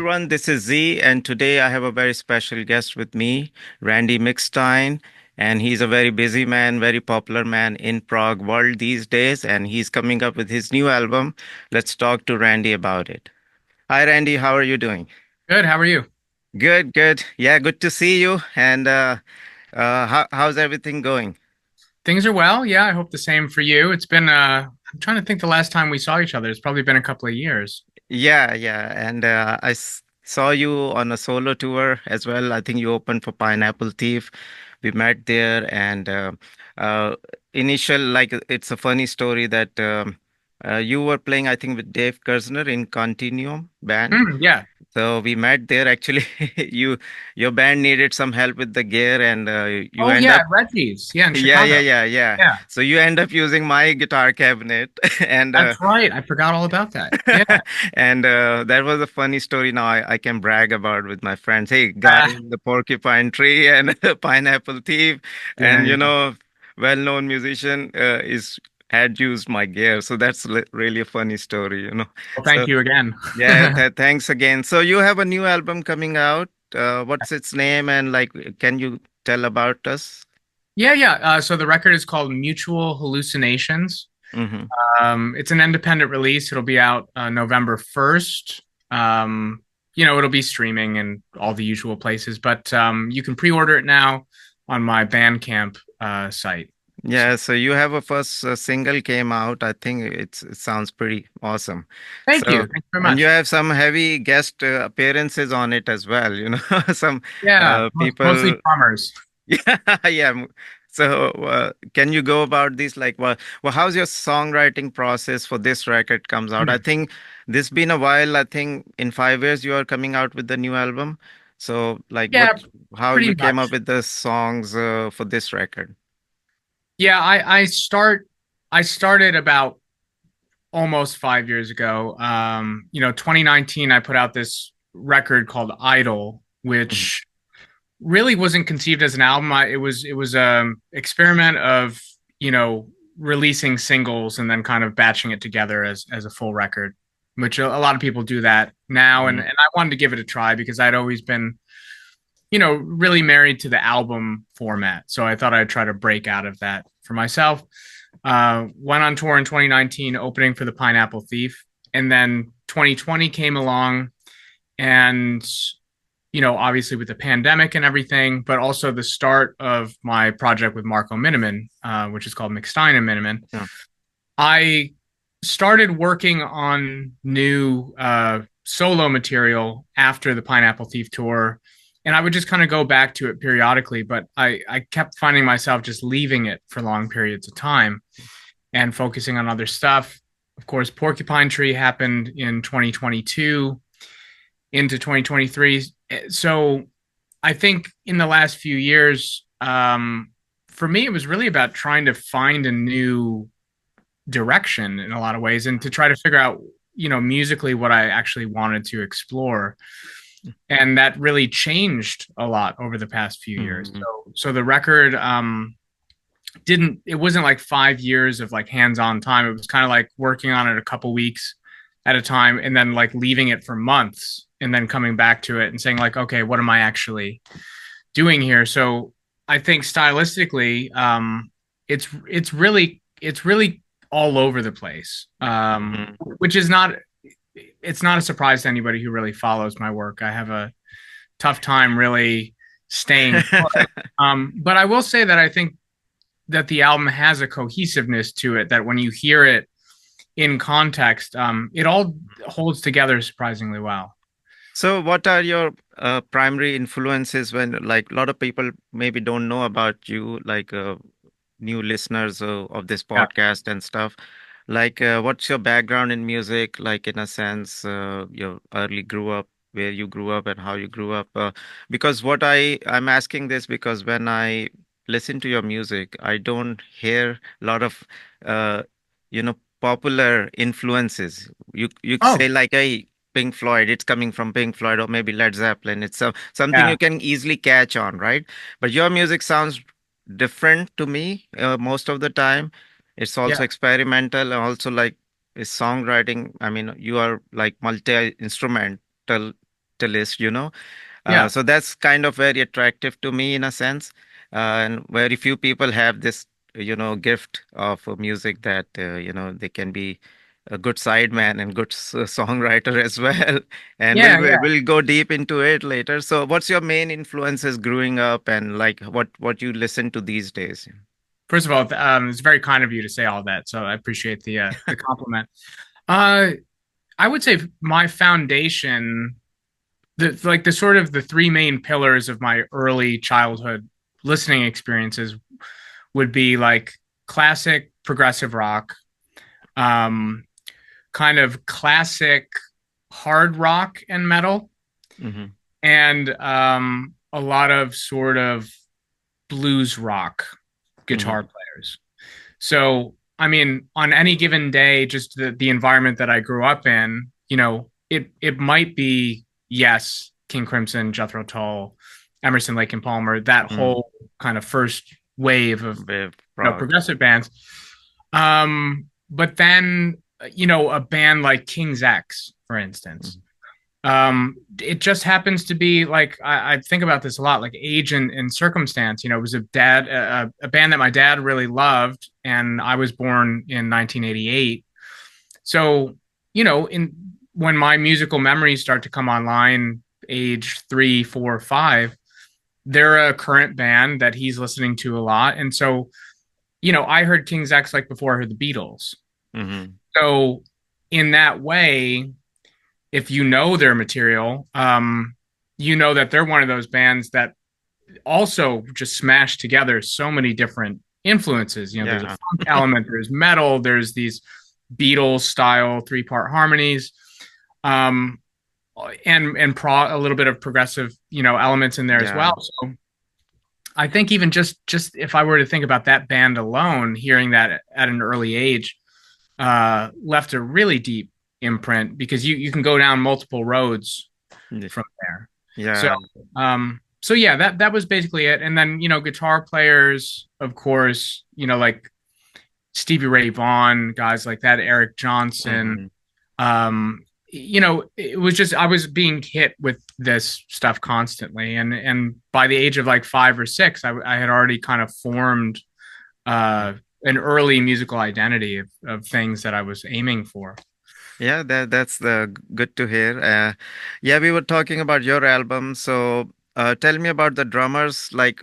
everyone, this is Z, and today I have a very special guest with me, Randy McStine. And he's a very busy man, very popular man in Prague world these days, and he's coming up with his new album. Let's talk to Randy about it. Hi, Randy, how are you doing? Good. How are you? Good, good. Yeah, good to see you. And how's everything going? Things are well. Yeah, I hope the same for you. I'm trying to think the last time we saw each other. It's probably been a couple of years. Yeah, yeah. And saw you on a solo tour as well. I think you opened for Pineapple Thief. We met there, and uh, it's a funny story that you were playing, I think, with Dave Kersner in Continuum band. Yeah. So we met there. Actually, you your band needed some help with the gear, and you Oh, end yeah, up at Reggie's. Yeah, in yeah, yeah, Chicago. yeah, yeah. Yeah, So you end up using my guitar cabinet, and that's right. I forgot all about that. Yeah. and that was a funny story. Now I can brag about with my friends. Hey, guy Uh, in the Porcupine Tree and Pineapple Thief, yeah, and yeah. well-known musician is had used my gear. So that's really a funny story. Well, So thank you again. yeah, thanks again. So you have a new album coming out. What's its name, and like, can you tell about us? Yeah, yeah. So the record is called Mutual Hallucinations. Mm-hmm. It's an independent release. It'll be out November 1st. Um, it'll be streaming and all the usual places, but you can pre-order it now on my Bandcamp site. So Yeah, so you have a first single came out. I think it sounds pretty awesome. thank you. So, Thank you very and you much. have some heavy guest appearances on it as well. Some Yeah, mostly people. plumbers. Yeah, yeah. So, can you go about this? Like, how's your songwriting process for this record comes out? I Hmm. think this been a while. I think in 5 years you are coming out with the new album. So, like, Yeah, how pretty you came up much. with the songs for this record? Yeah, I started about almost 5 years ago. 2019 I put out this record called Idol, Mhm. which really wasn't conceived as an album. It was experiment of, you know, releasing singles and then kind of batching it together as a full record, which a lot of people do that now, and Mhm. I wanted to give it a try because I'd always been, really married to the album format. So I thought I'd try to break out of that for myself. Went on tour in 2019, opening for the Pineapple Thief. And then 2020 came along, and, obviously with the pandemic and everything, but also the start of my project with Marco Miniman, which is called McStine and Miniman. Yeah. I started working on new solo material after the Pineapple Thief tour, and I would just kind of go back to it periodically, but I kept finding myself just leaving it for long periods of time and focusing on other stuff. Of course, Porcupine Tree happened in 2022 into 2023. So I think in the last few years, for me, it was really about trying to find a new direction in a lot of ways and to try to figure out, musically what I actually wanted to explore. And that really changed a lot over the past few years. Mhm. So the record didn't it wasn't like 5 years of like hands-on time. It was kind of like working on it a couple weeks at a time and then like leaving it for months and then coming back to it and saying like, okay, what am I actually doing here? So I think stylistically, it's really all over the place, Mhm. which is not it's not a surprise to anybody who really follows my work. I have a tough time really staying put. But I will say that I think that the album has a cohesiveness to it that when you hear it in context, it all holds together surprisingly well. So, what are your primary influences when, like, a lot of people maybe don't know about you, like new listeners of this Yeah. podcast and stuff? Like, what's your background in music? Like, in a sense, your early grew up, where you grew up, and how you grew up. Because I'm asking this because when I listen to your music, I don't hear a lot of, uh, popular influences. You say Oh, like, hey, Pink Floyd, it's coming from Pink Floyd, or maybe Led Zeppelin. It's something yeah. you can easily catch on, right? But your music sounds different to me most of the time. It's also Yeah. experimental and also like is songwriting. I mean, you are like multi-instrumental multi-instrumentalist, you know. Yeah. So that's kind of very attractive to me in a sense. And very few people have this, gift of music that, they can be a good sideman and good songwriter as well. And Yeah, yeah. we'll go deep into it later. So what's your main influences growing up and like what you listen to these days? First of all, it's very kind of you to say all that, so I appreciate the compliment. Uh, I would say my foundation, the sort of the three main pillars of my early childhood listening experiences would be like classic progressive rock, um, kind of classic hard rock and metal, Hmm. and a lot of sort of blues rock guitar Hmm. players. So, I mean, on any given day, just the environment that I grew up in, it might be, yes, King Crimson, Jethro Tull, Emerson, Lake and Palmer, that Mm. whole kind of first wave of Wave rock. progressive bands. But then, a band like King's X, for instance, Mhm. it just happens to be like I think about this a lot, like age and circumstance. It was a band that my dad really loved, and I was born in 1988. So, in when my musical memories start to come online, age 3, 4, 5, they're a current band that he's listening to a lot, and so I heard King's X like before I heard the Beatles. Hmm. So, in that way, if you know their material, you know that they're one of those bands that also just smash together so many different influences. There's a Yeah. funk element, there's metal, there's these Beatles style 3-part harmonies, um, and a little bit of progressive, elements in there as well. Yeah. So I think even just if I were to think about that band alone, hearing that at an early age, left a really deep imprint because you can go down multiple roads Yeah. from there. So Yeah. so yeah, that was basically it. And then guitar players, of course, like Stevie Ray Vaughan, guys like that, Eric Johnson. Hmm. It was just I was being hit with this stuff constantly, and by the age of like 5 or 6, I had already kind of formed uh, an early musical identity of things that I was aiming for. Yeah, that's the good to hear. Yeah, we were talking about your album. So, tell me about the drummers. Like,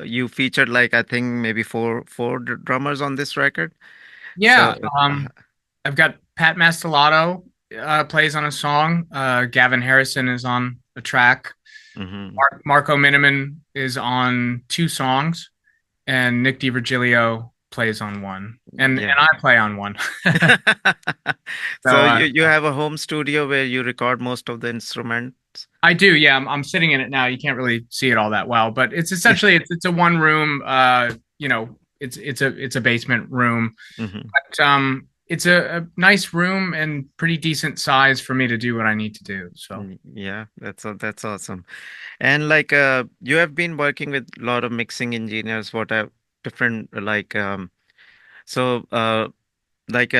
you featured like I think maybe four drummers on this record. Yeah, So, I've got Pat Mastelotto plays on a song. Gavin Harrison is on a track. mhm. Marco Miniman is on 2 songs, and Nick DiVirgilio plays on one, and Yeah. I play on one. So So you have a home studio where you record most of the instruments. I do, yeah. I'm sitting in it now. You can't really see it all that well, but it's essentially it's a one room. It's a basement room. Hmm. But, it's a nice room and pretty decent size for me to do what I need to do. So Yeah, that's awesome. And like you have been working with a lot of mixing engineers, what have different so like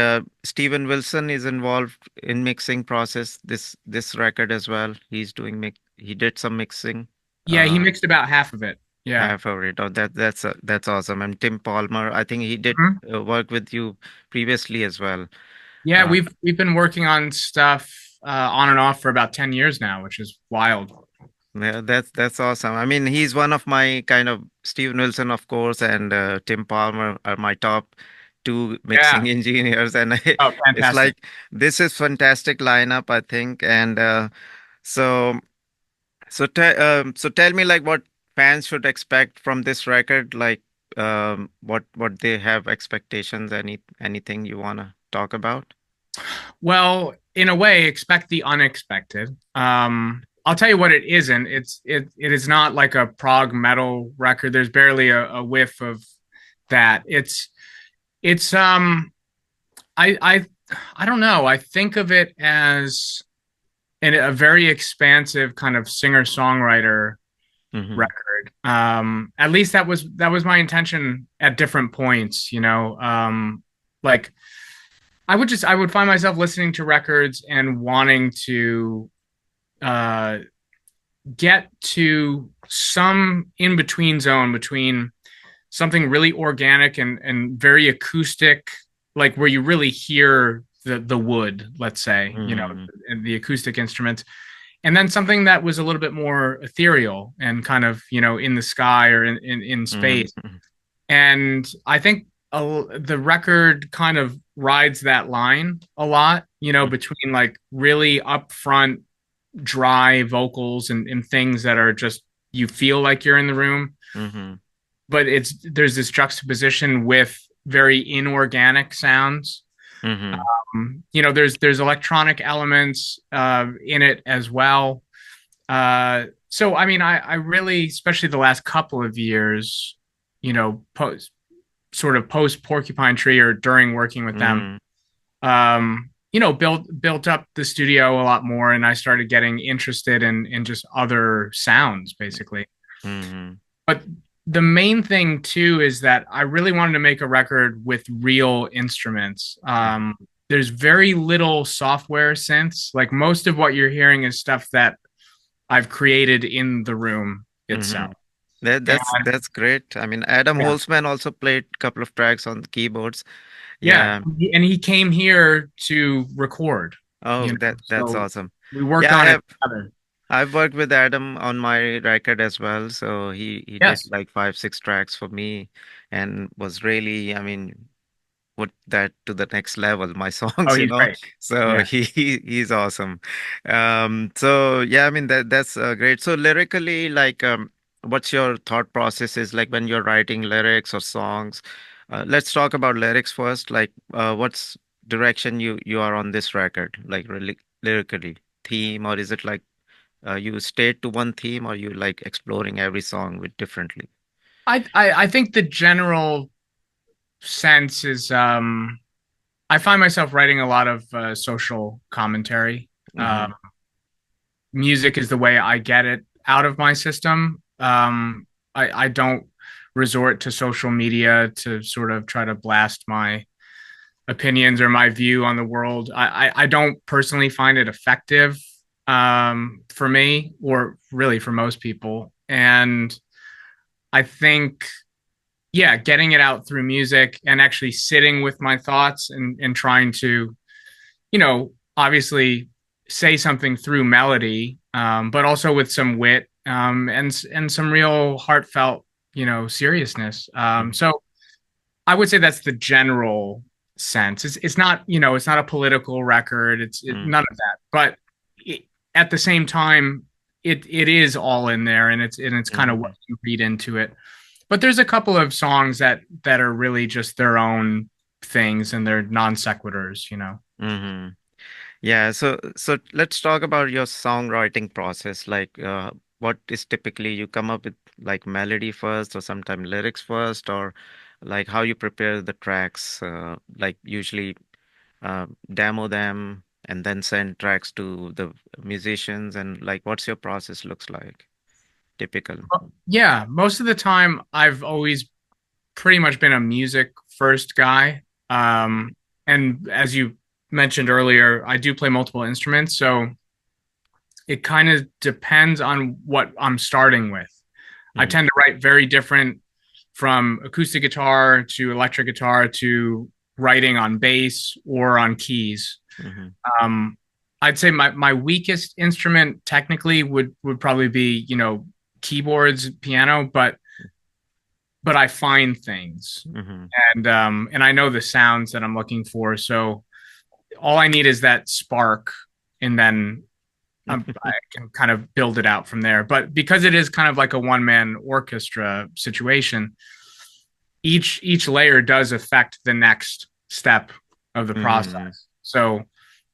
Steven Wilson is involved in mixing process this record as well. He did some mixing. yeah, he Uh mixed about half of it. Yeah. Half of it. Oh, that's awesome. And Tim Palmer, I think he did Mhm. work with you previously as well. Yeah, Uh we've been working on stuff on and off for about 10 years now, which is wild. Yeah, that's awesome. I mean, he's one of my kind of Steve Wilson, of course, and Tim Palmer are my top two Yeah. mixing engineers, and Oh, it's fantastic. like this is fantastic lineup, I think. And so so tell me like what fans should expect from this record, like what they have expectations, anything you wanna talk about? Well, in a way, expect the unexpected. I'll tell you what it isn't. It is not like a prog metal record. There's barely a whiff of that. It's I I don't know. I think of it as a very expansive kind of singer-songwriter Mm-hmm. record. At least that was my intention at different points, like I would find myself listening to records and wanting to uh, get to some in between zone between something really organic and very acoustic, like where you really hear the wood, let's say, Mm-hmm. and the acoustic instruments, and then something that was a little bit more ethereal and kind of, in the sky or in space. Mm-hmm. And I think the record kind of rides that line a lot, between like really upfront, dry vocals and things that are just, you feel like you're in the room, Mm-hmm. but there's this juxtaposition with very inorganic sounds. Mm-hmm. There's electronic elements in it as well. So I mean, I really, especially the last couple of years, post Porcupine Tree or during working with them, Mm-hmm. built up the studio a lot more, and I started getting interested in just other sounds, basically. Mm-hmm. But the main thing too is that I really wanted to make a record with real instruments. There's very little software synths. Like most of what you're hearing is stuff that I've created in the room Mm-hmm. itself. That And that's great. I mean, Adam yeah, Holzman also played a couple of tracks on the keyboards. yeah. Yeah. And he came here to record, Oh, that's so awesome. we worked Yeah, on it together. I've worked with Adam on my record as well. So he did Yes. like 5, 6 tracks for me and was really, I mean, put that to the next level, my Oh, songs, he's great. So Yeah. he's awesome. So yeah, I mean that's great. So lyrically, like what's your thought process is like when you're writing lyrics or songs? Let's talk about lyrics first. Like what's direction you are on this record, like really lyrically, theme, or is it like you stayed to one theme, or you like exploring every song with differently? I think the general sense is I find myself writing a lot of social commentary. Mm-hmm. Music is the way I get it out of my system. I don't resort to social media to sort of try to blast my opinions or my view on the world. I don't personally find it effective for me, or really for most people. And I think, yeah, getting it out through music and actually sitting with my thoughts and trying to, obviously say something through melody, but also with some wit, and some real heartfelt, seriousness. So I would say that's the general sense. It's not, it's not a political record. None of that. But it, at the same time, it is all in there, and it's kind of Mm-hmm. what you read into it. But there's a couple of songs that are really just their own things, and they're non sequiturs. Mm-hmm. Yeah, so let's talk about your songwriting process. Like, what is typically you come up with like melody first, or sometimes lyrics first, or like how you prepare the tracks. Like usually, demo them and then send tracks to the musicians, and like what's your process looks like typical. Yeah, most of the time I've always pretty much been a music first guy. And as you mentioned earlier, I do play multiple instruments, so it kind of depends on what I'm starting with. I Mm-hmm. tend to write very different, from acoustic guitar to electric guitar to writing on bass or on keys. Mm-hmm. Um, I'd say my weakest instrument technically would probably be, keyboards, piano, but I find things, Mm-hmm. and I know the sounds that I'm looking for. So all I need is that spark, and then I can kind of build it out from there. But because it is kind of like a one man orchestra situation, each layer does affect the next step of the Mm-hmm. process. So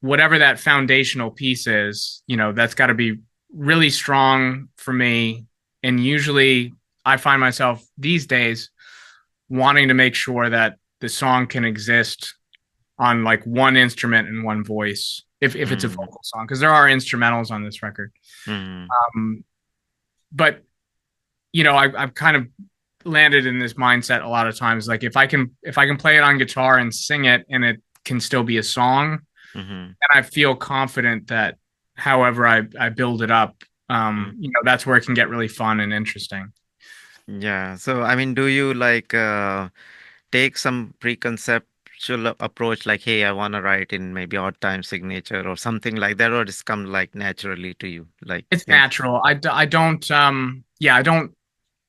whatever that foundational piece is, that's got to be really strong for me. And usually I find myself these days wanting to make sure that the song can exist on like one instrument and one voice, if it's a Mm-hmm. vocal song, because there are instrumentals on this record. Mm-hmm. um, but I've kind of landed in this mindset a lot of times, like if I can play it on guitar and sing it and it can still be a song, Mm-hmm. and I feel confident that however I build it up, Mm. that's where it can get really fun and interesting. Yeah. So, I mean, do you like take some preconceptual approach, like, hey, I want to write in maybe odd time signature or something like that, or just come like naturally to you, like It's in. natural. I don't yeah, I don't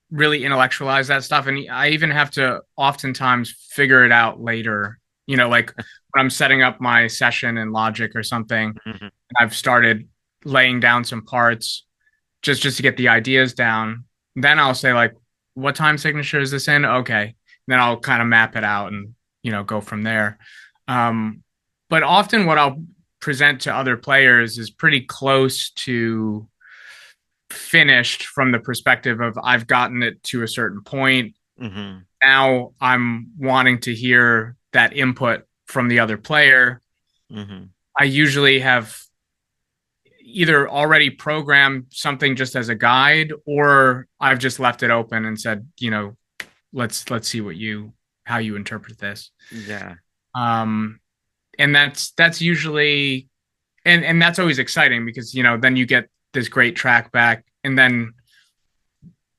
really intellectualize that stuff, and I even have to oftentimes figure it out later. Like when I'm setting up my session in Logic or something, Mhm. I've started laying down some parts just to get the ideas down. Then I'll say like, what time signature is this in? Okay. And then I'll kind of map it out and go from there. Um, but often what I'll present to other players is pretty close to finished from the perspective of I've gotten it to a certain point. Mhm. Now I'm wanting to hear that input from the other player. Mhm. I usually have either already programmed something just as a guide, or I've just left it open and said, let's see how you interpret this. Yeah. Um, and that's usually and that's always exciting because then you get this great track back, and then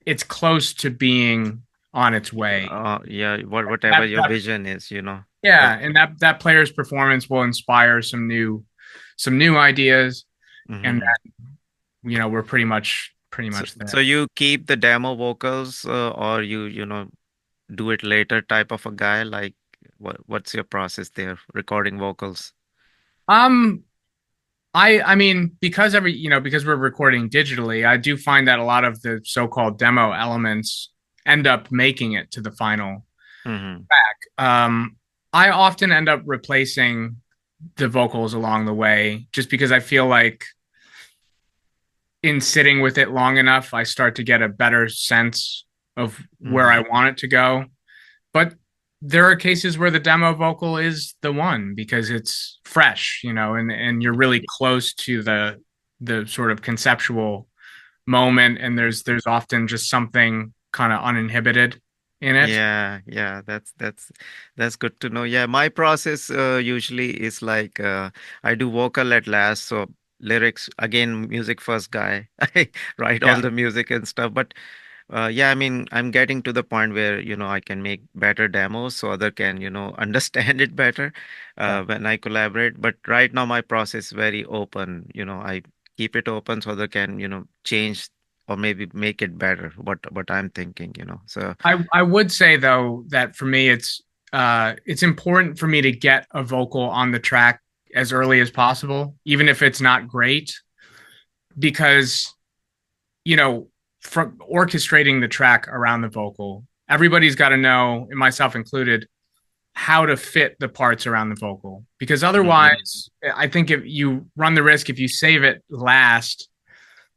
it's close to being on its way. Yeah. Whatever That, your that vision is, that. yeah, and that player's performance will inspire some new ideas, and Mhm. we're pretty much So there. you keep the demo vocals, or you do it later type of a guy? Like, what's your process there, recording vocals? Um, I mean, because we're recording digitally, I do find that a lot of the so-called demo elements end up making it to the final Mm-hmm. track. I often end up replacing the vocals along the way just because I feel like in sitting with it long enough, I start to get a better sense of where Mm-hmm. I want it to go. But there are cases where the demo vocal is the one because it's fresh, and you're really close to the sort of conceptual moment, and there's often just something kind of uninhibited in it. Yeah, yeah, that's good to know. Yeah, my process usually is like I do vocal at last, so lyrics again, music first guy. I write all Yeah. the music and stuff, but yeah, I mean, I'm getting to the point where, I can make better demos so other can, understand it better Yeah. when I collaborate. But right now my process is very open. I keep it open so other can, change or maybe make it better, what I'm thinking. So. I would say though that for me it's important for me to get a vocal on the track as early as possible, even if it's not great, because you know, from orchestrating the track around the vocal, everybody's got to know, and myself included, how to fit the parts around the vocal. Because Mhm. otherwise, I think if you run the risk, if you save it last,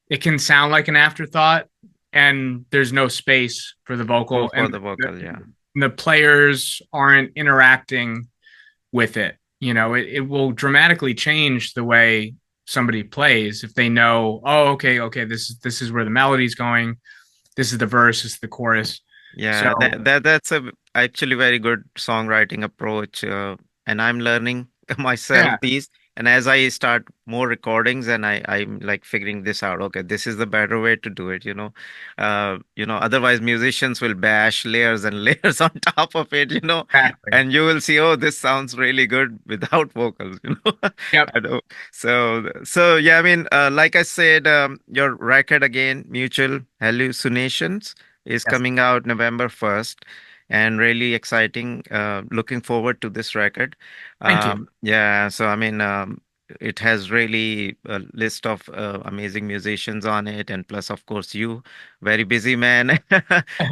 it can sound like an afterthought and there's no space for the Oh, vocal, for and the vocal, yeah. the players aren't interacting with it. It will dramatically change the way somebody plays if they know, oh, okay, this is where the melody's going, this is the verse, this is the chorus. So Yeah, that's actually very good songwriting approach, and I'm learning myself yeah, these. And as I start more recordings, and I'm like figuring this out. Okay, this is the better way to do it. Otherwise musicians will bash layers and layers on top of it. exactly. And you will see, oh, this sounds really good without vocals. Yep. I know. So yeah, I mean, like I said, your record again, Mutual Hallucinations is Yes. coming out November 1st and really exciting. Looking forward to this record. Thank you. Yeah, so I mean, it has really a list of amazing musicians on it, and plus, of course, you, very busy man.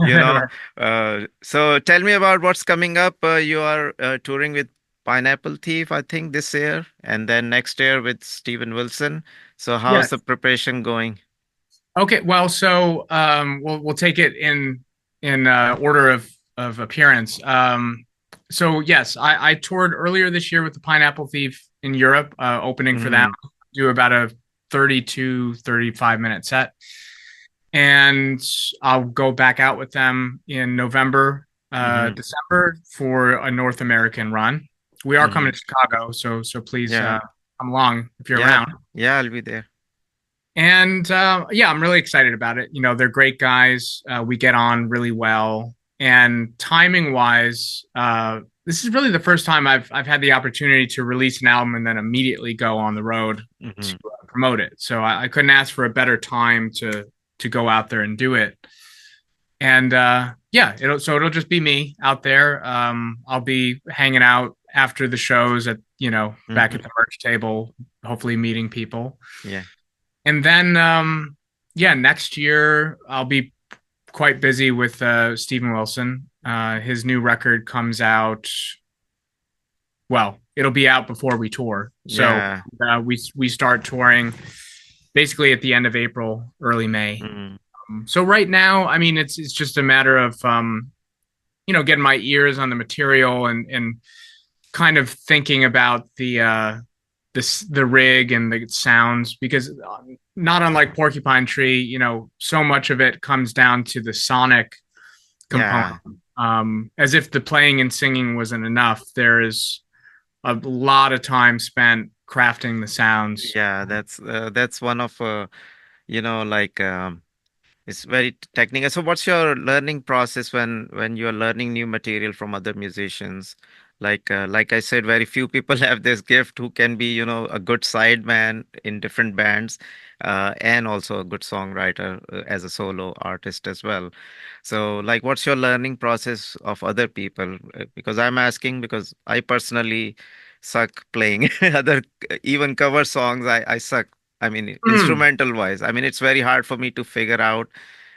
You know, so tell me about what's coming up. You are touring with Pineapple Thief, I think, this year, and then next year with Steven Wilson. So how's the Yes. preparation going? Okay. Well, so we'll take it in order of appearance. So yes, I toured earlier this year with the Pineapple Thief in Europe, opening for them. Mm-hmm. Do about a 35 minute set, and I'll go back out with them in November, Mm-hmm. December for a North American run. We are Mm-hmm. coming to Chicago, so please Yeah. come along if you're Yeah. around. Yeah, I'll be there. And yeah, I'm really excited about it. You know, they're great guys. We get on really well. And timing wise, this is really the first time I've had the opportunity to release an album and then immediately go on the road to Hmm. promote it. So I couldn't ask for a better time to go out there and do it. And yeah, it'll just be me out there. I'll be hanging out after the shows at back at Hmm. the merch table, hopefully meeting people. Yeah. And then, yeah, next year I'll be quite busy with Steven Wilson. His new record comes out. Well, it'll be out before we tour. So Yeah. we start touring basically at the end of April, early May. Mm. So right now, I mean, it's just a matter of getting my ears on the material and kind of thinking about the rig and the sounds because not unlike Porcupine Tree, so much of it comes down to the sonic component. Yeah. As if the playing and singing wasn't enough, there is a lot of time spent crafting the sounds. Yeah. That's one of like it's very technical. So what's your learning process when you're learning new material from other musicians? Like I said, very few people have this gift who can be, a good sideman in different bands, and also a good songwriter as a solo artist as well. So like what's your learning process of other people? Because I'm asking because I personally suck playing other even cover songs. I suck. I mean, Mm, instrumental wise, I mean, it's very hard for me to figure out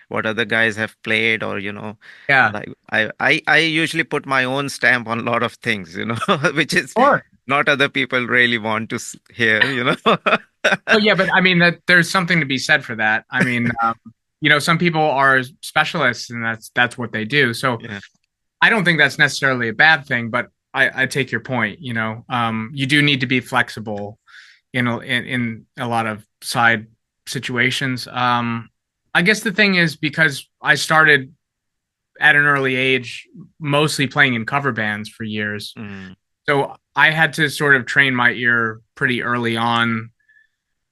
what other guys have played, or yeah, like I usually put my own stamp on a lot of things, which is sure. not other people really want to hear. Well, yeah, but I mean that there's something to be said for that. I mean, some people are specialists, and that's what they do. So Yeah. I don't think that's necessarily a bad thing, but I take your point. You do need to be flexible in a lot of side situations. I guess the thing is because I started at an early age, mostly playing in cover bands for years, Mm, so I had to sort of train my ear pretty early on,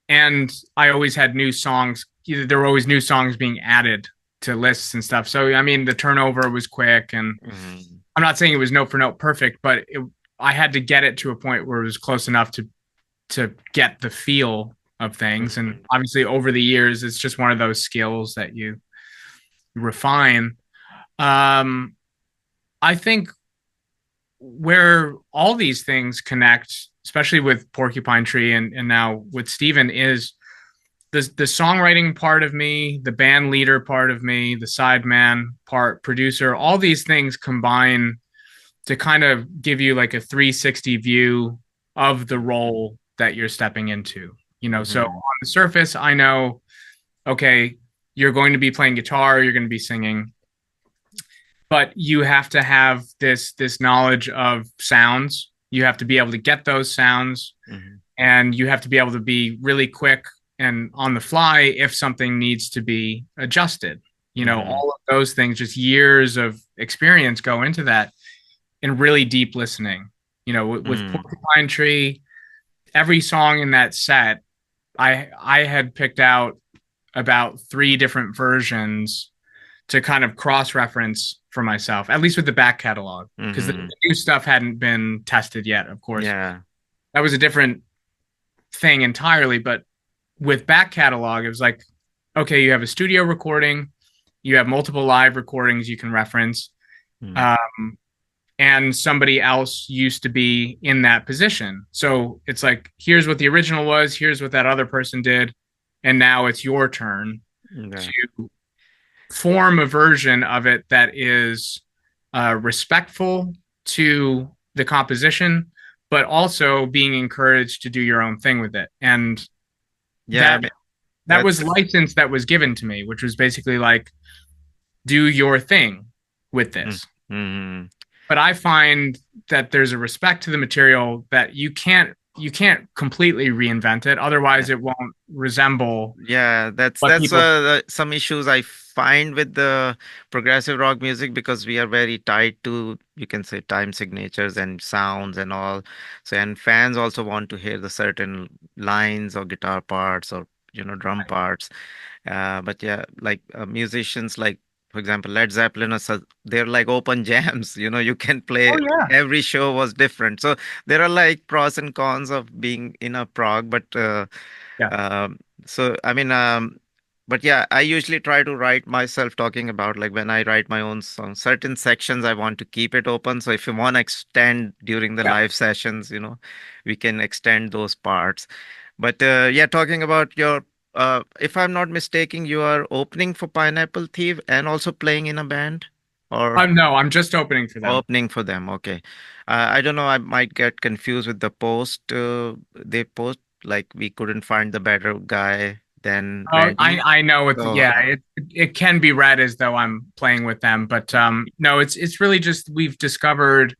and I always had new songs. There were always new songs being added to lists and stuff. So I mean, the turnover was quick, and mm, I'm not saying it was note for note perfect, but I had to get it to a point where it was close enough to get the feel of things. And mm, obviously, over the years, it's just one of those skills that you refine. Um, I think where all these things connect, especially with Porcupine Tree and now with Steven, is the songwriting part of me, the band leader part of me, the sideman part, producer, all these things combine to kind of give you like a 360 view of the role that you're stepping into. So mm, on the surface, I know, okay, you're going to be playing guitar, you're going to be singing, but you have to have this knowledge of sounds. You have to be able to get those sounds, mm, and you have to be able to be really quick and on the fly if something needs to be adjusted. mm, All of those things, just years of experience go into that and really deep listening. With mm, Porcupine Tree, every song in that set, I had picked out about three different versions to kind of cross reference for myself, at least with the back catalog, because the mm. new stuff hadn't been tested yet, of course. Yeah. That was a different thing entirely. But with back catalog, it was like, okay, you have a studio recording, you have multiple live recordings you can reference. Mm, Um, and somebody else used to be in that position. So it's like, here's what the original was, here's what that other person did, and now it's your turn yeah. to form a version of it that is respectful to the composition, but also being encouraged to do your own thing with it. And Yeah. I that mean, that was that's. license that was given to me, which was basically like, do your thing with Mm, this. mm. But I find that there's a respect to the material that you can't completely reinvent it. Otherwise, it won't resemble Yeah, that's what that's people. some issues I find with the progressive rock music because we are very tied to, you can say, time signatures and sounds and all. So, and fans also want to hear the certain lines or guitar parts or drum parts. But yeah, like musicians like, for example, Led Zeppelin, they're like open jams. You can Oh play. yeah. Every show was different. So there are like pros and cons of being in a prog, but Yeah. um, so I mean, but yeah, I usually try to write myself talking about like when I write my own song, certain sections I want to keep it open. So if you want to extend during the Yeah. live sessions, we can extend those parts. But yeah, talking about your, if I'm not mistaken, you are opening for Pineapple Thief and also playing in a band, or No, I'm just opening for them. opening for them. Okay. I don't know. I might get confused with the post. They post like we couldn't find the better guy than Oh, Randy. I know it's So, yeah, it can be read as though I'm playing with them, but no, it's really just we've discovered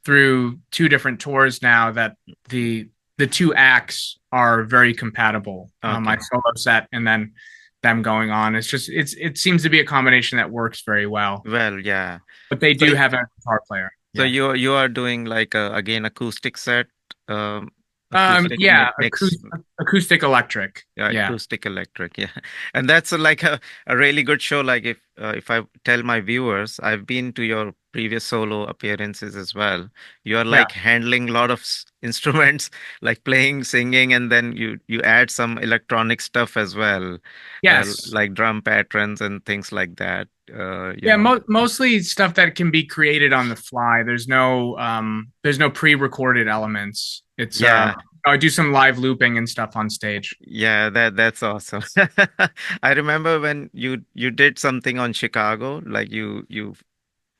through two different tours now that the the two acts are very compatible. My okay. solo set and then them going on. It seems to be a combination that works very well. Well, yeah. But they So, do have a guitar player. so Yeah. you are doing like again acoustic set, acoustic Yeah, mix. acoustic electric. Yeah, Yeah. acoustic electric, yeah. And that's like a really good show. Like if I tell my viewers, I've been to your previous solo appearances as well. You are Yeah. like handling a lot of instruments, like playing, singing, and then you add some electronic stuff as well, Yes. like drum patterns and things like that. Yeah, mostly stuff that can be created on the fly. There's no pre-recorded elements. It's Yeah. I do some live looping and stuff on stage. Yeah, that's awesome. I remember when you did something on Chicago, like you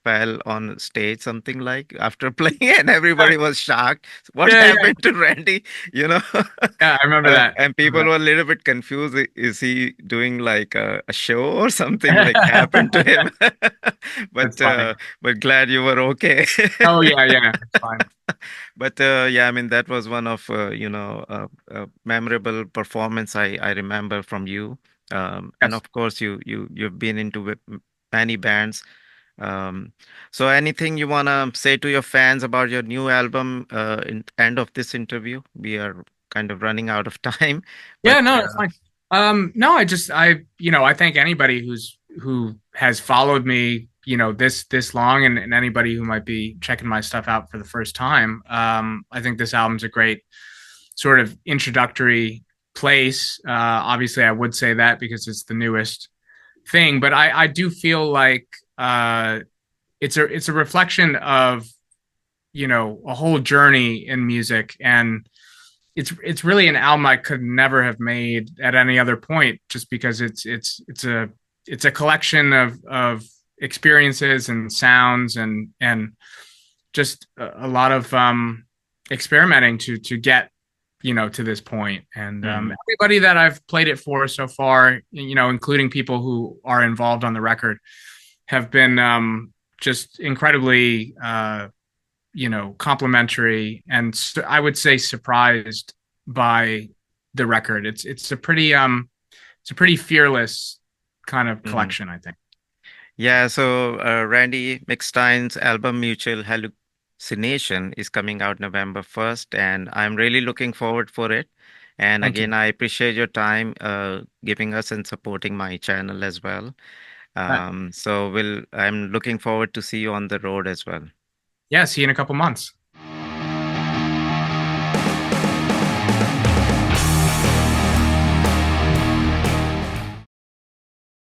fell on stage, something like after playing, and everybody was shocked. What Yeah, yeah, happened to Randy? You know, yeah. I remember that. and I people remember were a little bit confused. Is he doing like a show or something like happened to that. him? That's But funny. but glad you were okay. Oh yeah, yeah. It's fine. But yeah, I mean that was one of memorable performance I remember from you. And Yes. of course you've been into many bands. Um, so anything you wanna say to your fans about your new album in end of this interview? We are kind of running out of time, but Yeah, no, it's fine. No, I thank anybody who has followed me, this long and anybody who might be checking my stuff out for the first time. I think this album's a great sort of introductory place. Obviously, I would say that because it's the newest thing, but I do feel like it's a reflection of, a whole journey in music and it's really an album I could never have made at any other point, just because it's a collection of experiences and sounds and just a lot of experimenting to get to this point. And mm, everybody that I've played it for so far, including people who are involved on the record, have been just incredibly complimentary and I would say surprised by the record. It's a pretty fearless kind of mm. collection, I think. Yeah, so Randy McStine's album Mutual Hallucination is coming out November 1st, and I'm really looking forward for it. And Thank you. again, I appreciate your time giving us and supporting my channel as well. So I'm looking forward to see you on the road as well. Yeah, see you in a couple months.